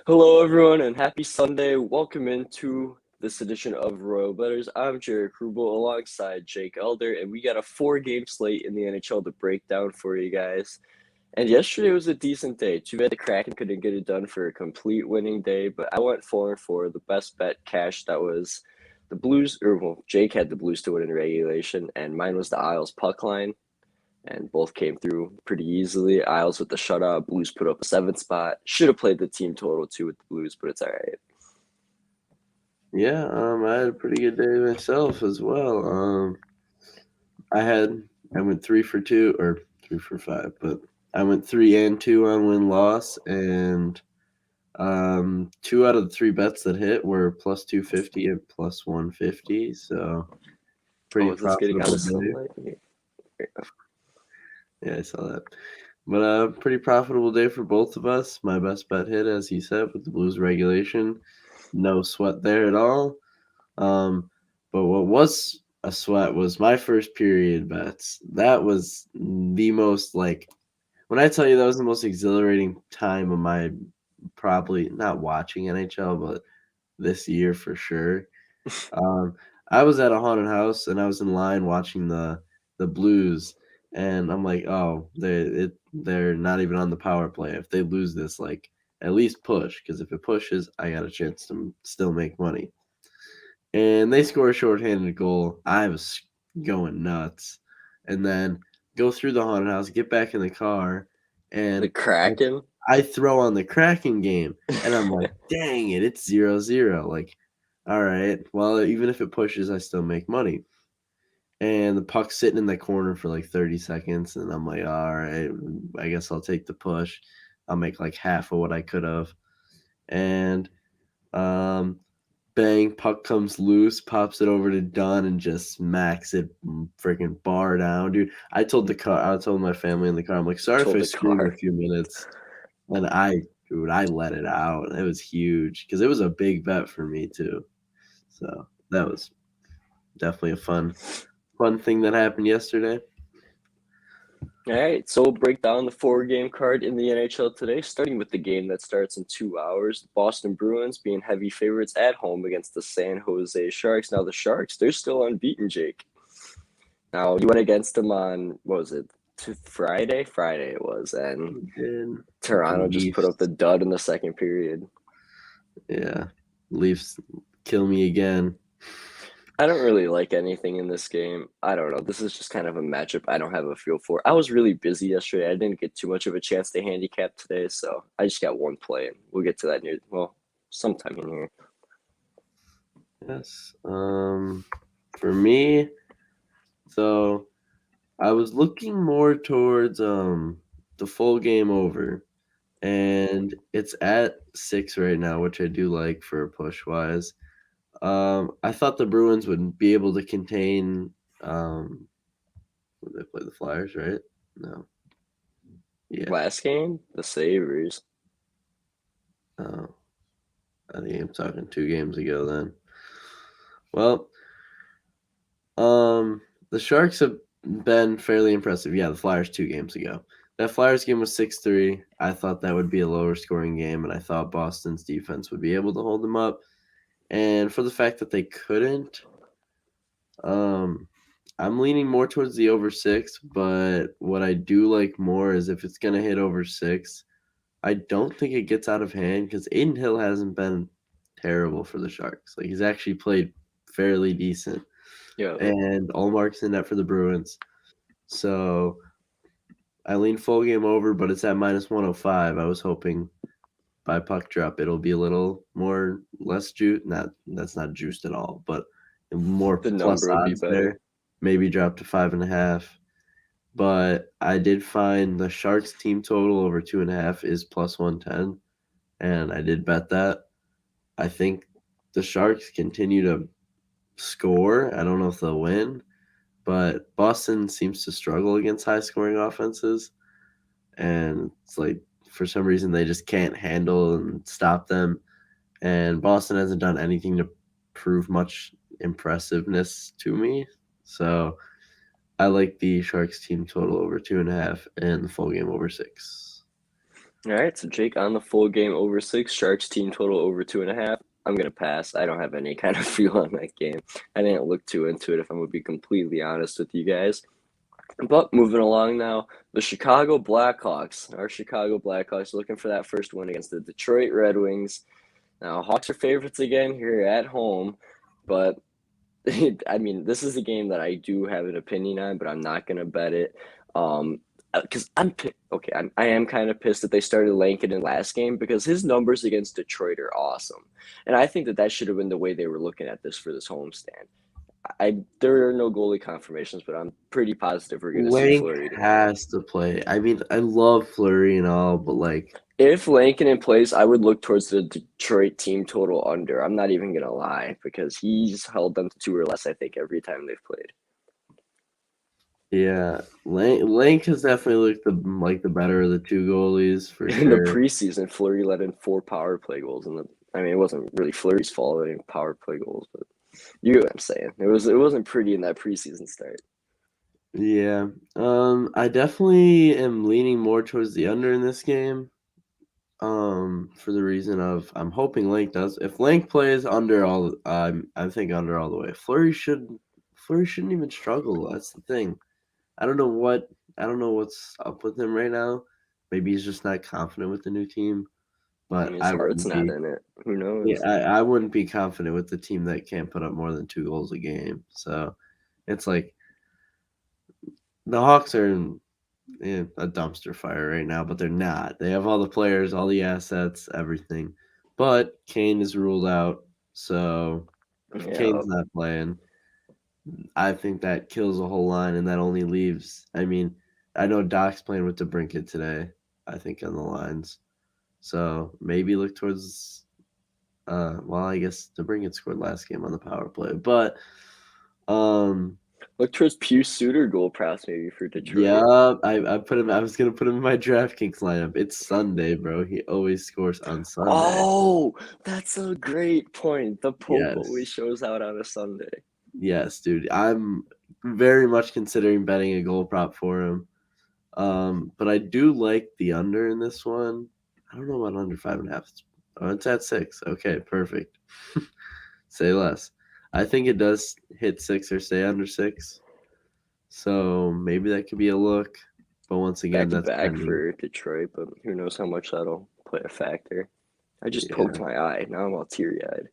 Hello, everyone, and happy Sunday. Welcome into this edition of Bettors. I'm Jaric rubel alongside Jake Elder, and we got a four-game slate in the NHL to break down for you guys. And yesterday was a decent day. Too bad the Kraken couldn't get it done for a complete winning day, but I went 4-4. The best bet cash that was the Blues, Jake had the Blues to win in regulation, and mine was the Isles puck line and both came through pretty easily. Isles with the shutout. Blues put up a 7th spot. Should have played the team total too with the Blues, but it's all right. Yeah, I had a pretty good day myself as well. I went 3 for 2 or 3 for 5, but I went 3 and 2 on win loss, and 2 out of the 3 bets that hit were plus 250 and plus 150. So pretty Oh, is this getting out profitable of day. sunlight? Yeah, I saw that. But pretty profitable day for both of us. My best bet hit, as he said, with the Blues regulation. No sweat there at all. But what was a sweat was my first period bets. That was the most when I tell you that was the most exhilarating time of my probably not watching NHL, but this year for sure. Um, I was at a haunted house and I was in line watching the Blues, and I'm like, oh, they're not even on the power play. If they lose this, at least push, because if it pushes, I got a chance to still make money. And they score a shorthanded goal. I was going nuts, and then go through the haunted house, get back in the car, The and Kraken? I throw on the Kraken game, and I'm like, dang it, it's 0-0. Like, all right, well, even if it pushes, I still make money. And the puck's sitting in the corner for like 30 seconds, and I'm like, all right, I guess I'll take the push. I'll make like half of what I could have. And um, bang, puck comes loose, pops it over to Dunn, and just smacks it freaking bar down, dude. I told my family in the car, I'm like, sorry if Told I the screamed a car. few minutes. And I let it out. It was huge because it was a big bet for me too. So that was definitely a fun thing that happened yesterday. All right, so we'll break down the four-game card in the NHL today, starting with the game that starts in 2 hours. The Boston Bruins being heavy favorites at home against the San Jose Sharks. Now, the Sharks, they're still unbeaten, Jake. Now, you went against them on, what was it, Friday? Friday it was, and And the Toronto just put up Leafs, the dud in the second period. yeah, Leafs kill me again. I don't really like anything in this game. I don't know. This is just kind of a matchup I don't have a feel for. I was really busy yesterday. I didn't get too much of a chance to handicap today, so I just got one play, and we'll get to that sometime in here. Yes. For me, so I was looking more towards the full game over, and it's at 6 right now, which I do like for a push wise. I thought the Bruins would be able to contain. Would they play the Flyers, right? No. Yeah. Last game, the Sabres. Oh, I think I'm talking 2 games ago then. Well, the Sharks have been fairly impressive. Yeah, the Flyers 2 games ago. That Flyers game was 6-3. I thought that would be a lower scoring game, and I thought Boston's defense would be able to hold them up. And for the fact that they couldn't, um, I'm leaning more towards the over 6. But what I do like more is if it's gonna hit over 6, I don't think it gets out of hand because Aiden Hill hasn't been terrible for the Sharks. Like he's actually played fairly decent, Yeah, and Allmark's in net for the Bruins. So I lean full game over, but it's at minus 105. I was hoping by puck drop it'll be a little more less juice. Not that's not juiced at all, but more the plus number would be odds better. there. Maybe drop to 5.5. But I did find the Sharks team total over 2.5 is plus 110, and I did bet that. I think the Sharks continue to score. I don't know if they'll win, but Boston seems to struggle against high scoring offenses. And it's like for some reason they just can't handle and stop them. And Boston hasn't done anything to prove much impressiveness to me. So I like the Sharks team total over 2.5 and the full game over 6. All right, so Jake on the full game over 6, Sharks team total over 2.5. I'm gonna pass. I don't have any kind of feel on that game. I didn't look too into it, if I'm gonna be completely honest with you guys. But moving along now, the Chicago Blackhawks. Our Chicago Blackhawks looking for that first win against the Detroit Red Wings. Now, Hawks are favorites again here at home, but I mean, this is a game that I do have an opinion on, but I'm not gonna bet it. Because I am kind of pissed that they started Lankin in last game because his numbers against Detroit are awesome, and I think that that should have been the way they were looking at this for this homestand. There are no goalie confirmations, but I'm pretty positive we're gonna see Lank Fleury tomorrow. has to play. I mean, I love Fleury and all, but like, If Lankinen plays, I would look towards the Detroit team total under. I'm not even gonna lie because he's held them to 2 or less, I think, every time they've played. yeah, Lank has definitely looked the better of the two goalies for In the sure. preseason, Fleury let in 4 power play goals, and I mean, it wasn't really Fleury's fault letting power play goals, but you get what I'm saying. It wasn't pretty in that preseason start. Yeah, I definitely am leaning more towards the under in this game. For the reason of I'm hoping Lank does. If Lank plays under all, I think under all the way. Fleury shouldn't even struggle. That's the thing. I don't know what I don't know what's up with him right now. Maybe he's just not confident with the new team. I But mean, his I heart's wouldn't not be. in it. Who Yeah, knows? I wouldn't be confident with the team that can't put up more than 2 goals a game. So it's like the Hawks are in a dumpster fire right now, but they're not. They have all the players, all the assets, everything. But Kane is ruled out. So if Yeah, Kane's not playing, I think that kills a whole line, and that only leaves. I mean, I know Doc's playing with DeBrincat today. I think on the lines, so maybe look towards. Well, I guess DeBrincat scored last game on the power play, but um, look towards Pius Suter goal props maybe for Detroit. yeah, I put him. I was gonna put him in my DraftKings lineup. It's Sunday, bro. He always scores on Sunday. Oh, that's a great point. The Pope always Yes, shows out on a Sunday. yes, dude. I'm very much considering betting a goal prop for him. But I do like the under in this one. I don't know about under 5.5. It's at 6. Okay, perfect. Say less. I think it does hit 6 or stay under 6. So maybe that could be a look. But once again, Back to that's back pending. for Detroit, but who knows how much that'll play a factor. I just Yeah. poked my eye. Now I'm all teary eyed.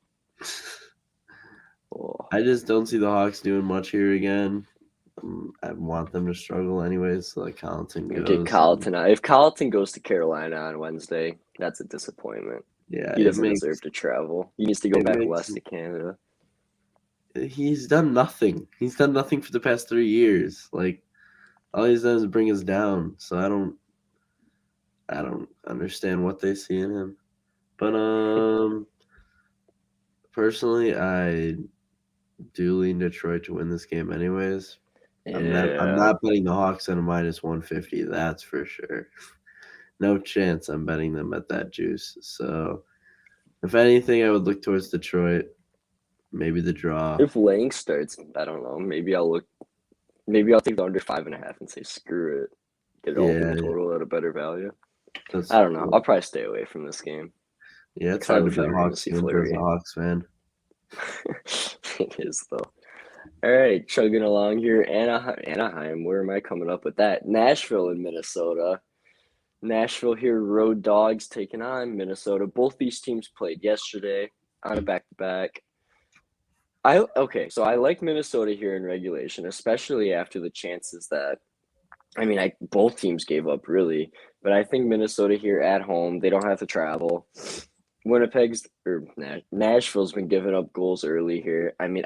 Oh. I just don't see the Hawks doing much here again. I want them to struggle anyways, so like Collinton Get goes. Colleton out. If Colleton goes to Carolina on Wednesday, that's a disappointment. Yeah, He doesn't deserve to travel. He needs to go it back makes west to Canada. he's done nothing. He's done nothing for the past 3 years. Like all he's done is bring us down. So I don't understand what they see in him. But personally I do lean Detroit to win this game anyways. I'm Yeah. not betting the Hawks at a minus 150, that's for sure. No chance I'm betting them at that juice. So if anything I would look towards Detroit, maybe the draw. If Lang starts, I don't know. Maybe I'll look. Maybe I'll take the under 5.5 and say screw it. Get all team Yeah, total at a better value. that's I don't know. I'll probably stay away from this game yeah, it's because I hard have to a bet feeling we're going to Hawks see wins as a Fleury. Hawks fan. It is though. All right, chugging along here. Anaheim. Where am I coming up with that? Nashville and Minnesota. Nashville here, road dogs taking on Minnesota. Both these teams played yesterday on a back-to-back. So I like Minnesota here in regulation, especially after the chances that both teams gave up really, but I think Minnesota here at home, they don't have to travel. Nashville's been giving up goals early here. I kind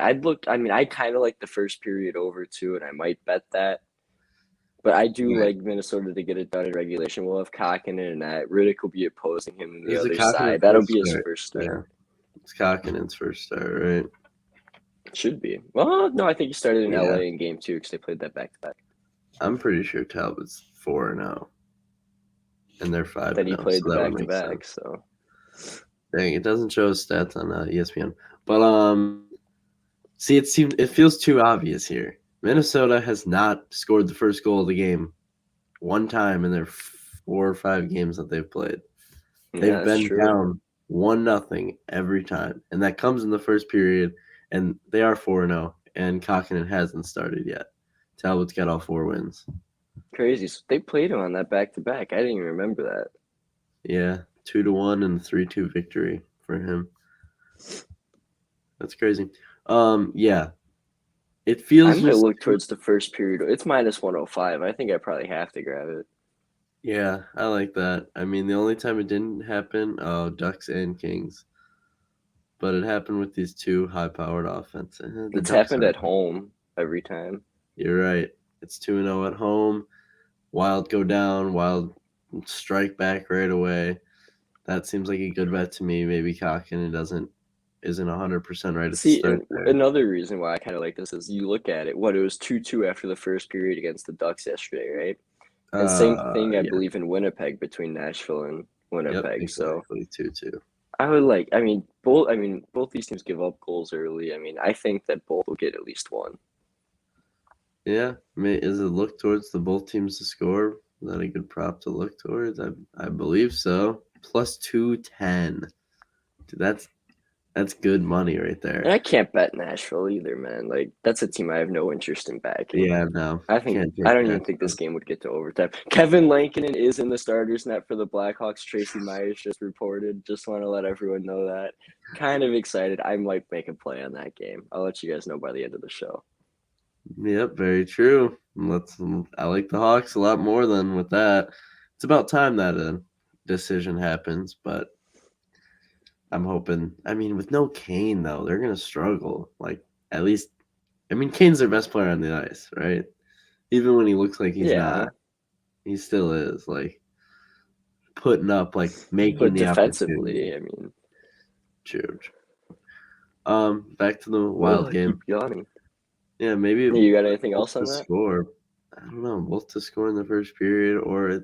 of like the first period over too, and I might bet that. But I do Right. like Minnesota to get it done in regulation. We'll have Kakinen and that. Riddick will be opposing him on the Is it other Kakinen side. That'll first be his start? first Yeah, start. it's Kakinen's first start, right? Should be. Well, no, I think he started in Yeah, LA in game two because they played that back to back. I'm pretty sure Talbot's 4-0, and they're Then he 5-0, played so the that would back to make back. sense. So Dang, it doesn't show his stats on ESPN, but see, it feels too obvious here. Minnesota has not scored the first goal of the game one time in their 4 or 5 games that they've played. Yeah, They've that's been true. down 1-0 every time, and that comes in the first period, and they are 4-0, and Kakinen hasn't started yet. Talbot's got all 4 wins. Crazy. So they played him on that back-to-back. I didn't even remember that. Yeah, 2-1 and 3-2 victory for him. That's crazy. Yeah. It feels I might look towards the first period. It's -105. I think I probably have to grab it. Yeah, I like that. I mean, the only time it didn't happen, Ducks and Kings. But it happened with these 2 high-powered offenses. The It's Ducks happened are. at home every time. You're right. It's 2-0 at home. Wild go down. Wild strike back right away. That seems like a good bet to me. Maybe Kakinen isn't 100% right at the See, start and there. another reason why I kind of like this is you look at it. It was 2-2 after the first period against the Ducks yesterday, right? And same thing, I Yeah. believe, in Winnipeg between Nashville and Yep, Winnipeg. So exactly. 2-2. I would like. Both these teams give up goals early. I mean, I think that both will get at least one. Yeah. Is it look towards the both teams to score? Is that a good prop to look towards? I believe so. Plus 210. Dude, that's good money right And there. I can't bet Nashville either, man. Like that's a team I have no interest in backing. Yeah, no. I Can't I take don't even that. think this game would get to overtime. Kevin Lankinen is in the starters net for the Blackhawks. Tracy Myers just reported. Just want to let everyone know that. Kind of excited. I might make a play on that game. I'll let you guys know by the end of the show. Yep, very true. I like the Hawks a lot more than with that. It's about time that a decision happens, but I'm hoping. I mean, with no Kane though, they're gonna struggle. Like at least, I mean, Kane's their best player on the ice, right? Even when he looks like he's Yeah, not, he still is. Like putting up, like making but the opportunity. defensively, I mean, True. Back to the well, Wild I game. keep yawning. Yeah, maybe You got anything both else on to that? score. I don't know, both to score in the first period, or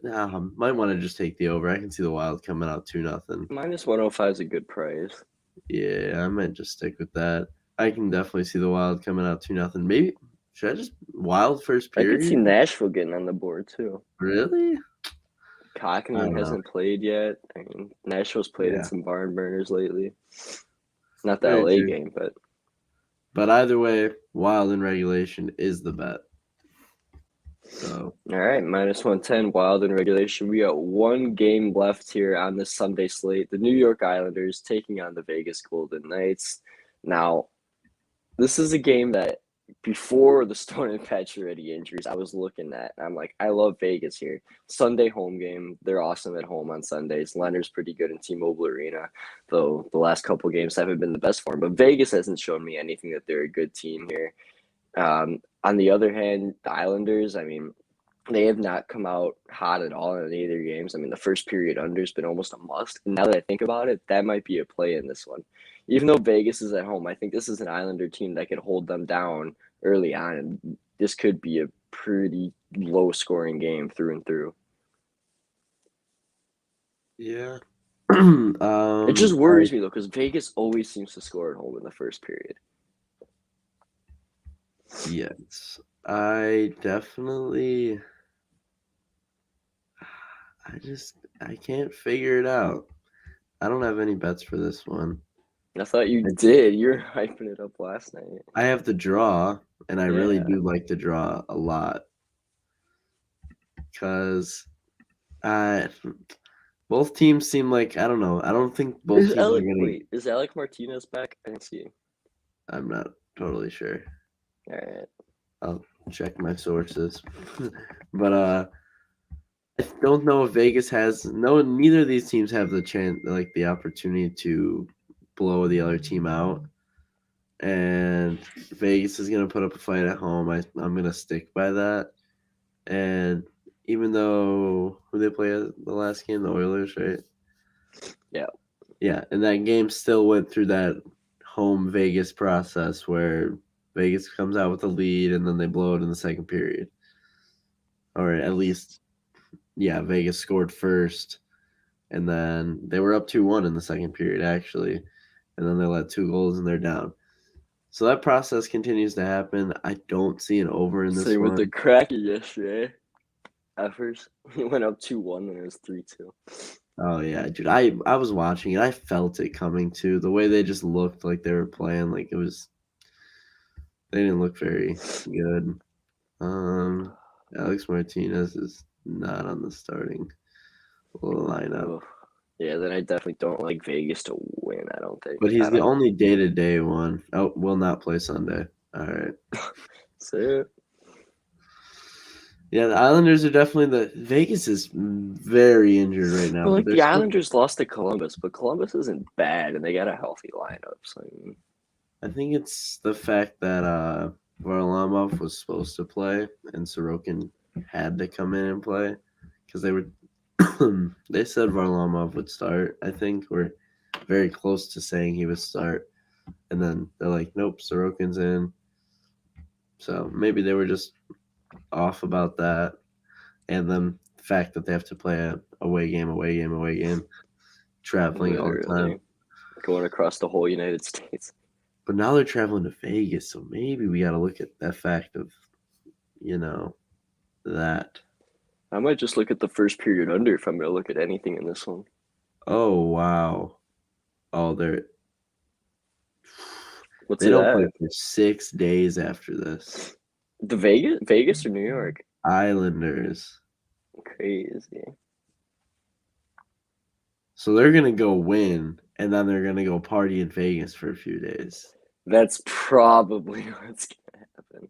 might want to just take the over. I can see the Wild coming out 2-0. -105 is a good price. Yeah, I might just stick with that. I can definitely see the Wild coming out 2-0. Maybe should I just Wild first I could see period? Nashville getting on the board too. Really? I Kokkinen don't know. hasn't played yet. I mean, Nashville's played in Yeah, some barn burners lately. Not the very LA true. game, but But either way, Wild in regulation is the bet. So all right, -110 Wild in regulation. We got one game left here on this Sunday slate. The New York Islanders taking on the Vegas Golden Knights. Now, this is a game that before the Stone and Pacioretty injuries, I was looking at. I'm like, I love Vegas here. Sunday home game. They're awesome at home on Sundays. Leonard's pretty good in T-Mobile Arena, though the last couple games haven't been the best for him. But Vegas hasn't shown me anything that they're a good team here. On the other hand, the Islanders, I mean, they have not come out hot at all in any of their games. I mean, the first period under has been almost a must. And now that I think about it, that might be a play in this one. Even though Vegas is at home, I think this is an Islander team that can hold them down early on. And this could be a pretty low scoring game through and through. yeah. It just worries me, though, because Vegas always seems to score at home in the first period. Yes. I definitely I can't figure it out. I don't have any bets for this one. I thought you I did. You were hyping it up last night. I have the draw, and I really Yeah. do like the draw a lot because I both teams seem like I don't know. I don't think both teams are gonna. Is Alec Martinez back? I didn't see. I'm not totally sure. All right. I'll check my sources, but I don't know if Vegas has no. Neither of these teams have the chance, like the opportunity to blow the other team out. And Vegas is gonna put up a fight at home. I'm gonna stick by that. And even though who they play at the last game, the Oilers, right? Yeah. Yeah, and that game still went through that home Vegas process where Vegas comes out with a lead and then they blow it in the second period. Or at least, yeah, Vegas scored first, and then they were up 2-1 in the second period, actually. And then they let 2 goals and they're down. So that process continues to happen. I don't see an over in this Same with the one. Kraken yesterday. effers. He went up 2-1 and it was 3-2. Oh yeah, dude. I was watching it. I felt it coming too. The way they just looked like they were playing, like it was. They didn't look very good. Alex Martinez is not on the starting lineup, Oh, yeah, then I definitely don't like Vegas to win. I don't think. but I he's the don't. only day-to-day one. Oh, will not play Sunday. All right. So Yeah, the Islanders are definitely the Vegas is very injured right now, but but like they're the still. Islanders lost to Columbus, but Columbus isn't bad and they got a healthy lineup. So I mean, I think it's the fact that Varlamov was supposed to play and Sorokin had to come in and play because they were. They said Varlamov would start. I think we're very close to saying he would start, and then they're like, "Nope, Sorokin's in." So maybe they were just off about that, and then the fact that they have to play a away game, traveling all the time. literally going across the whole United States. But now they're traveling to Vegas, so maybe we got to look at that fact of, you know, that. I might just look at the first period under if I'm gonna look at anything in this one. Oh wow! Oh, What's they it don't play at? for 6 days after this. The Vegas or New York? Islanders. Crazy. So they're gonna go win, and then they're gonna go party in Vegas for a few days. That's probably what's gonna happen.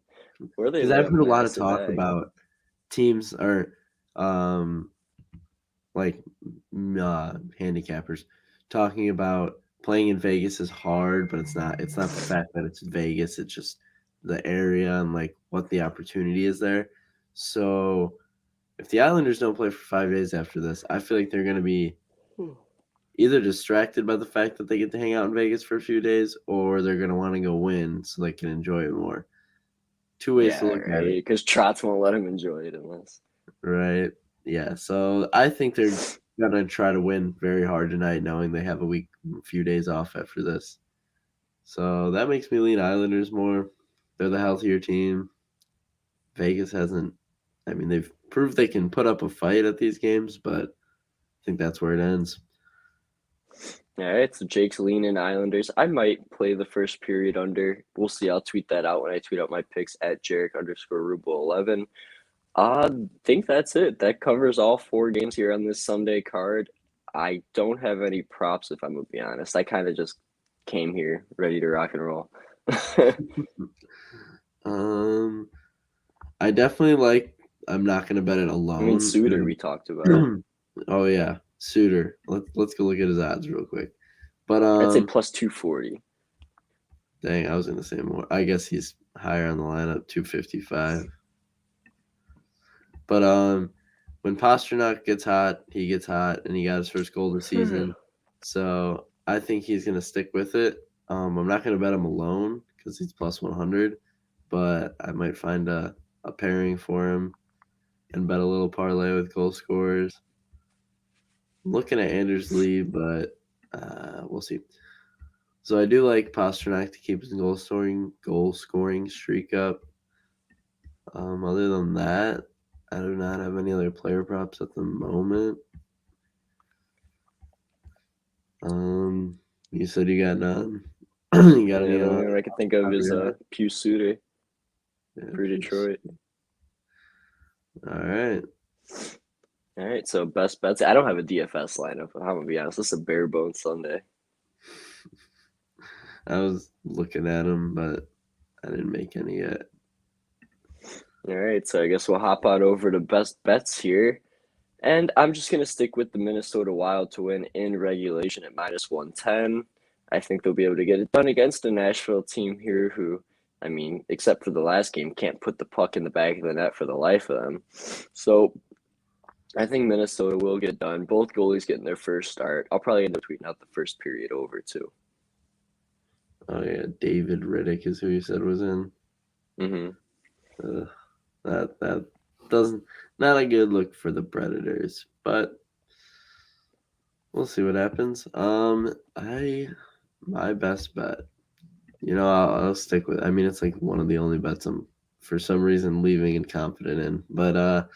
Or they Because lay I've a heard a lot of massive talk egg. about teams or um like handicappers talking about playing in Vegas is hard, but it's not. It's not the fact that it's Vegas. It's just the area and like what the opportunity is there. So if the Islanders don't play for 5 days after this, I feel like they're going to be either distracted by the fact that they get to hang out in Vegas for a few days, or they're going to want to go win so they can enjoy it more. Two ways Yeah, to look at right. it, Because Trotz won't let him enjoy it unless. right? Yeah. So I think they're gonna try to win very hard tonight, knowing they have a few days off after this. So that makes me lean Islanders more. They're the healthier team. Vegas hasn't. I mean, they've proved they can put up a fight at these games, but I think that's where it ends. All right, so Jake's leaning Islanders. I might play the first period under. We'll see. I'll tweet that out when I tweet out my picks at Jaric_rubel11. I think that's it. That covers all 4 games here on this Sunday card. I don't have any props if I'm gonna be honest. I kind of just came here ready to rock and roll. um, I definitely like. I'm not gonna bet it I mean, alone. Suter we talked about. Oh yeah, Suter. Let's go look at his odds real quick. But I'd say plus 240. dang, I was gonna say more. I guess he's higher on the lineup, 255. But when Pasternak gets hot, he gets hot, and he got his first goal this season. So I think he's gonna stick with it. I'm not gonna bet him alone because he's plus 100, but I might find a pairing for him and bet a little parlay with goal scorers. I'm looking at Anders Lee, but we'll see. So I do like Pasternak to keep his goal scoring streak up. Other than that, I do not have any other player props at the moment. You said you got none. You got Yeah, any? the only one I can think of is Caveat? Pew Suter Yeah, for Detroit. all right. All right, so best bets. I don't have a DFS lineup. I'm gonna be honest. This is a bare bones Sunday. I was looking at them, but I didn't make any yet. All right, so I guess we'll hop on over to best bets here. And I'm just going to stick with the Minnesota Wild to win in regulation at minus 110. I think they'll be able to get it done against a Nashville team here who, I mean, except for the last game, can't put the puck in the back of the net for the life of them. So I think Minnesota will get done. Both goalies getting their first start. I'll probably end up tweeting out the first period over too. Oh yeah, David Riddick is who you said was in. Mm-hmm. That doesn't not a good look for the Predators, but we'll see what happens. My best bet. I'll stick with. I mean, it's like one of the only bets I'm for some reason leaving and confident in. But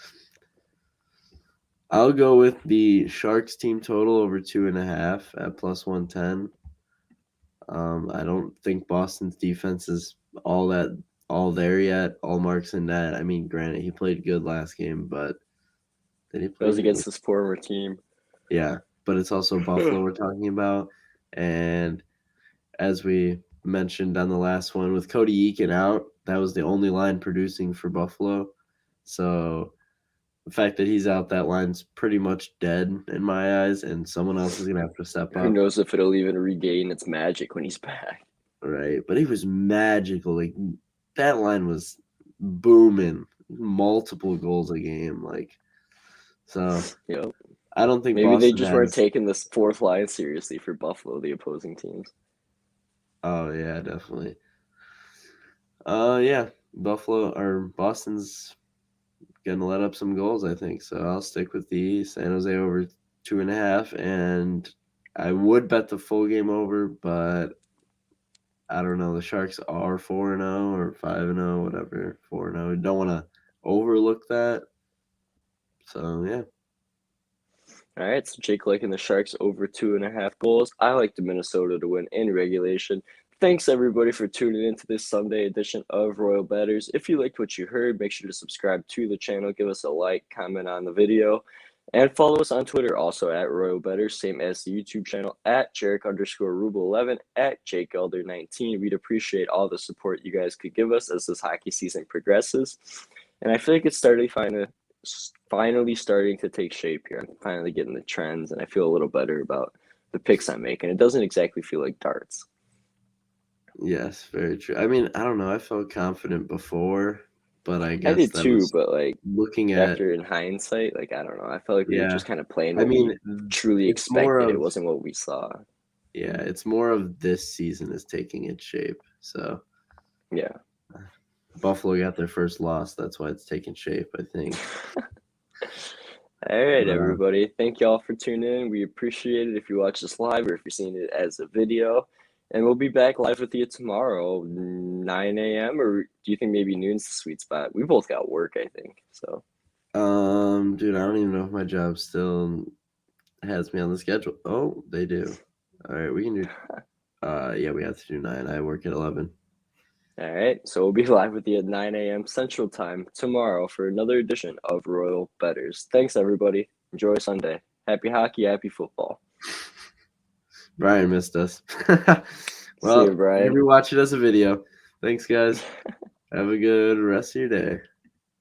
I'll go with the Sharks team total over 2.5 at plus 110. I don't think Boston's defense is all there yet. All marks in net. I mean, granted, he played good last game, but did he That play was good? against his former team. Yeah, but it's also Buffalo we're talking about, and as we mentioned on the last one, with Cody Eakin out, that was the only line producing for Buffalo. So the fact that he's out, that line's pretty much dead in my eyes, and someone else is gonna have to step Who up. knows if it'll even regain its magic when he's back. Right, but he was magical. Like that line was booming, multiple goals a game. Like so, Yep. I don't think Maybe they Boston just weren't has. taking this fourth line seriously for Buffalo, the opposing teams. Oh yeah, definitely. Yeah, Buffalo or Boston's gonna let up some goals, I think. So I'll stick with the San Jose over 2.5, and I would bet the full game over, but I don't know. The Sharks are 4-0 or 5-0, whatever. 4-0. Don't want to overlook that. So yeah. All right, so Jake liking the Sharks over 2.5 goals. I like the Minnesota to win in regulation. Thanks everybody for tuning in to this Sunday edition of Royal Bettors. If you liked what you heard, make sure to subscribe to the channel, give us a like, comment on the video, and follow us on Twitter also at Royal Bettors, same as the YouTube channel at Jaric_rubel11 at JakeElder19. We'd appreciate all the support you guys could give us as this hockey season progresses. And I feel like it's finally starting to take shape here. I'm finally getting the trends, and I feel a little better about the picks I'm making. It doesn't exactly feel like darts. Yes, very true. I mean, I don't know. I felt confident before, but I I guess did that too, was but like looking at, after in hindsight, like I don't know. I felt like we were yeah. just kind of playing I what mean, we truly it's more expected. It of, wasn't what we saw. yeah, it's more of this season is taking its shape. So Yeah. Buffalo got their first loss. That's why it's taking shape, I think. All right, But everybody. Thank y'all for tuning in. We appreciate it if you watch this live or if you're seeing it as a video. And we'll be back live with you tomorrow, 9 a.m. Or do you think maybe noon's the sweet spot? We both got work, I think. So, dude, I don't even know if my job still has me on the schedule. Oh, they do. All right, we can do. Yeah, we have to do 9. I work at 11. all right. So we'll be live with you at 9 a.m. Central Time tomorrow for another edition of Royal Bettors. Thanks, everybody. Enjoy Sunday. Happy hockey, happy football. Brian missed us. See you, Well, Brian. maybe watch it as a video. Thanks, guys. Have a good rest of your day.